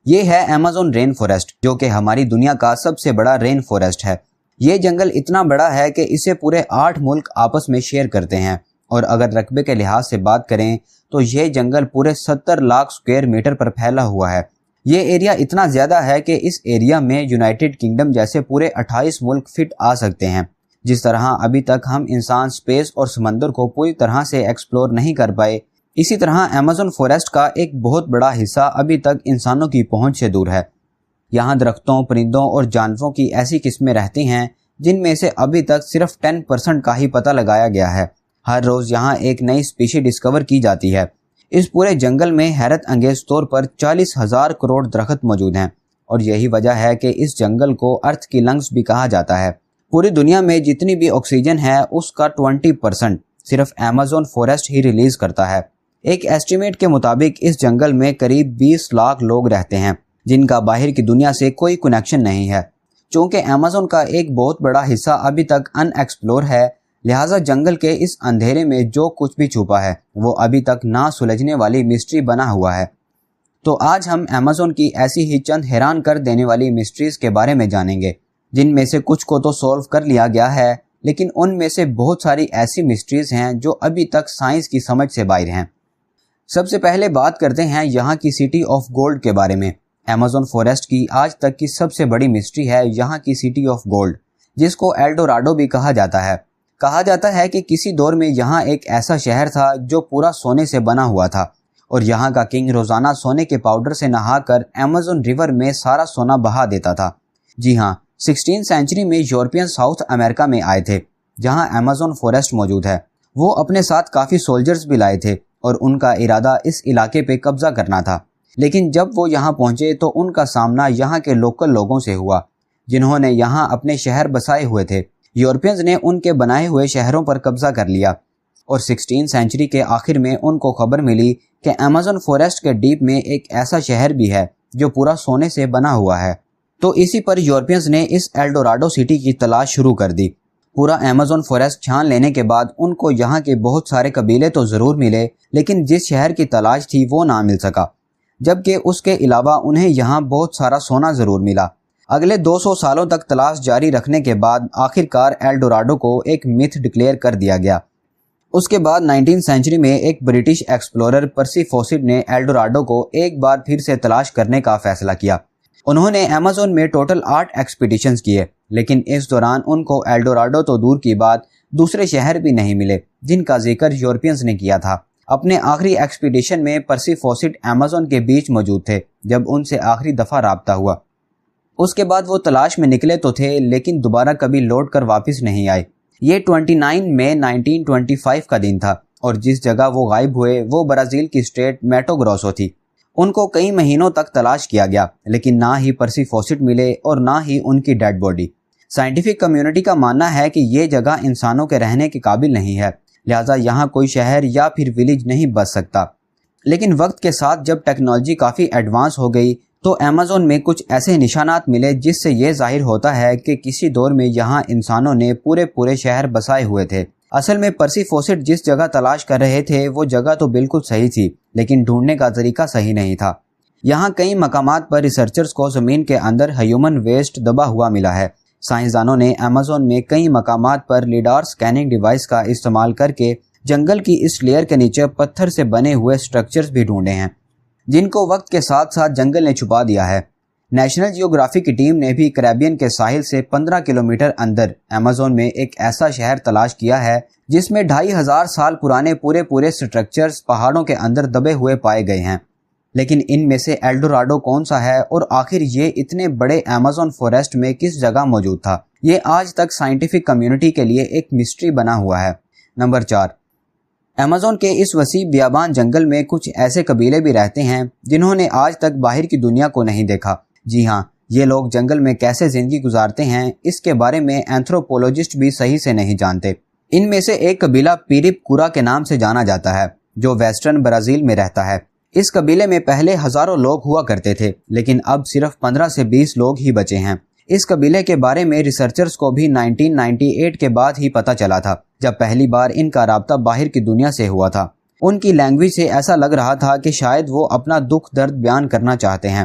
یہ ہے Amazon rain forest, جو کہ ہماری دنیا کا سب سے بڑا رین فارسٹ ہے۔ یہ جنگل اتنا بڑا ہے کہ اسے پورے 8 ملک آپس میں شیئر کرتے ہیں، اور اگر رقبے کے لحاظ سے بات کریں تو یہ جنگل پورے 70 لاکھ سکوائر میٹر پر پھیلا ہوا ہے۔ یہ ایریا اتنا زیادہ ہے کہ اس ایریا میں یونائٹڈ کنگڈم جیسے پورے 28 ملک فٹ آ سکتے ہیں۔ جس طرح ابھی تک ہم انسان سپیس اور سمندر کو پوری طرح سے ایکسپلور نہیں کر پائے، اسی طرح ایمیزون فارسٹ کا ایک بہت بڑا حصہ ابھی تک انسانوں کی پہنچ سے دور ہے۔ یہاں درختوں، پرندوں اور جانوروں کی ایسی قسمیں رہتی ہیں جن میں سے ابھی تک صرف 10% کا ہی پتہ لگایا گیا ہے۔ ہر روز یہاں ایک نئی اسپیشی ڈسکور کی جاتی ہے۔ اس پورے جنگل میں حیرت انگیز طور پر 40,000 کروڑ درخت موجود ہیں، اور یہی وجہ ہے کہ اس جنگل کو ارتھ کی لنگز بھی کہا جاتا ہے۔ پوری دنیا میں جتنی بھی آکسیجن ہے اس کا 20% صرف ایمیزون فارسٹ ہی ریلیز کرتا ہے۔ ایک ایسٹیمیٹ کے مطابق اس جنگل میں قریب 20 لاکھ لوگ رہتے ہیں جن کا باہر کی دنیا سے کوئی کنیکشن نہیں ہے۔ چونکہ ایمیزون کا ایک بہت بڑا حصہ ابھی تک ان ایکسپلور ہے، لہٰذا جنگل کے اس اندھیرے میں جو کچھ بھی چھپا ہے وہ ابھی تک نہ سلجھنے والی مسٹری بنا ہوا ہے۔ تو آج ہم ایمیزون کی ایسی ہی چند حیران کر دینے والی مسٹریز کے بارے میں جانیں گے، جن میں سے کچھ کو تو سولو کر لیا گیا ہے، لیکن ان میں سے بہت ساری ایسی مسٹریز ہیں جو ابھی تک سائنس کی سمجھ سے باہر ہیں۔ سب سے پہلے بات کرتے ہیں یہاں کی سٹی آف گولڈ کے بارے میں۔ ایمیزون فارسٹ کی آج تک کی سب سے بڑی مسٹری ہے یہاں کی سٹی آف گولڈ، جس کو ایلڈوراڈو بھی کہا جاتا ہے۔ کہا جاتا ہے کہ کسی دور میں یہاں ایک ایسا شہر تھا جو پورا سونے سے بنا ہوا تھا، اور یہاں کا کنگ روزانہ سونے کے پاؤڈر سے نہا کر ایمیزون ریور میں سارا سونا بہا دیتا تھا۔ جی ہاں، 16 سینچری میں یورپین ساؤتھ امریکہ میں آئے تھے جہاں ایمیزون فارسٹ موجود ہے۔ وہ اپنے ساتھ کافی سولجرز بھی لائے تھے اور ان کا ارادہ اس علاقے پہ قبضہ کرنا تھا، لیکن جب وہ یہاں پہنچے تو ان کا سامنا یہاں کے لوکل لوگوں سے ہوا جنہوں نے یہاں اپنے شہر بسائے ہوئے تھے۔ یورپینز نے ان کے بنائے ہوئے شہروں پر قبضہ کر لیا، اور 16 سینچری کے آخر میں ان کو خبر ملی کہ ایمیزون فارسٹ کے ڈیپ میں ایک ایسا شہر بھی ہے جو پورا سونے سے بنا ہوا ہے۔ تو اسی پر یورپینز نے اس ایلڈوراڈو سٹی کی تلاش شروع کر دی۔ پورا ایمیزون فارسٹ چھان لینے کے بعد ان کو یہاں کے بہت سارے قبیلے تو ضرور ملے، لیکن جس شہر کی تلاش تھی وہ نہ مل سکا، جبکہ اس کے علاوہ انہیں یہاں بہت سارا سونا ضرور ملا۔ اگلے 200 سالوں تک تلاش جاری رکھنے کے بعد آخر کار ایلڈوراڈو کو ایک میتھ ڈکلیئر کر دیا گیا۔ اس کے بعد 19 سینچری میں ایک برٹش ایکسپلورر پرسی فوسٹ نے ایلڈوراڈو کو ایک بار پھر سے تلاش کرنے کا فیصلہ کیا۔ انہوں نے ایمیزون میں ٹوٹل 8 ایکسپیڈیشنز کیے، لیکن اس دوران ان کو ایلڈوراڈو تو دور کی بات دوسرے شہر بھی نہیں ملے جن کا ذکر یورپینز نے کیا تھا۔ اپنے آخری ایکسپیڈیشن میں پرسی فوسٹ ایمیزون کے بیچ موجود تھے جب ان سے آخری دفعہ رابطہ ہوا۔ اس کے بعد وہ تلاش میں نکلے تو تھے، لیکن دوبارہ کبھی لوٹ کر واپس نہیں آئے۔ یہ 29 مئی 1925 کا دن تھا، اور جس جگہ وہ غائب ہوئے وہ برازیل کی اسٹیٹ میٹو گروسو تھی۔ ان کو کئی مہینوں تک تلاش کیا گیا، لیکن نہ ہی پرسی فوسٹ ملے اور نہ ہی ان کی ڈیڈ باڈی۔ سائنٹیفک کمیونٹی کا ماننا ہے کہ یہ جگہ انسانوں کے رہنے کے قابل نہیں ہے، لہٰذا یہاں کوئی شہر یا پھر ولیج نہیں بس سکتا۔ لیکن وقت کے ساتھ جب ٹیکنالوجی کافی ایڈوانس ہو گئی تو ایمیزون میں کچھ ایسے نشانات ملے جس سے یہ ظاہر ہوتا ہے کہ کسی دور میں یہاں انسانوں نے پورے شہر بسائے ہوئے تھے۔ اصل میں پرسی فوسٹ جس جگہ تلاش کر رہے تھے وہ جگہ تو بالکل صحیح تھی، لیکن ڈھونڈنے کا طریقہ صحیح نہیں تھا۔ یہاں کئی مقامات پر ریسرچرز کو زمین کے اندر ہیومن ویسٹ دبا ہوا ملا ہے۔ سائنسدانوں نے ایمیزون میں کئی مقامات پر لیڈار سکیننگ ڈیوائس کا استعمال کر کے جنگل کی اس لیئر کے نیچے پتھر سے بنے ہوئے سٹرکچرز بھی ڈھونڈے ہیں جن کو وقت کے ساتھ ساتھ جنگل نے چھپا دیا ہے۔ نیشنل جیوگرافی کی ٹیم نے بھی کریبین کے ساحل سے 15 کلومیٹر اندر ایمیزون میں ایک ایسا شہر تلاش کیا ہے جس میں 2500 سال پرانے پورے سٹرکچرز پہاڑوں کے اندر دبے ہوئے پائے گئے ہیں۔ لیکن ان میں سے ایلڈوراڈو کون سا ہے اور آخر یہ اتنے بڑے ایمیزون فارسٹ میں کس جگہ موجود تھا، یہ آج تک سائنٹیفک کمیونٹی کے لیے ایک مسٹری بنا ہوا ہے۔ نمبر 4، ایمیزون کے اس وسیع بیابان جنگل میں کچھ ایسے قبیلے بھی رہتے ہیں جنہوں نے آج تک باہر کی دنیا کو نہیں دیکھا۔ جی ہاں، یہ لوگ جنگل میں کیسے زندگی گزارتے ہیں اس کے بارے میں اینتھروپولوجسٹ بھی صحیح سے نہیں جانتے۔ ان میں سے ایک قبیلہ پیرپ کورا کے نام سے جانا جاتا ہے جو ویسٹرن برازیل میں رہتا ہے۔ اس قبیلے میں پہلے ہزاروں لوگ ہوا کرتے تھے، لیکن اب صرف 15 سے 20 لوگ ہی بچے ہیں۔ اس قبیلے کے بارے میں ریسرچرز کو بھی 1998 کے بعد ہی پتہ چلا تھا، جب پہلی بار ان کا رابطہ باہر کی دنیا سے ہوا تھا۔ ان کی لینگویج سے ایسا لگ رہا تھا کہ شاید وہ اپنا دکھ درد بیان کرنا چاہتے ہیں۔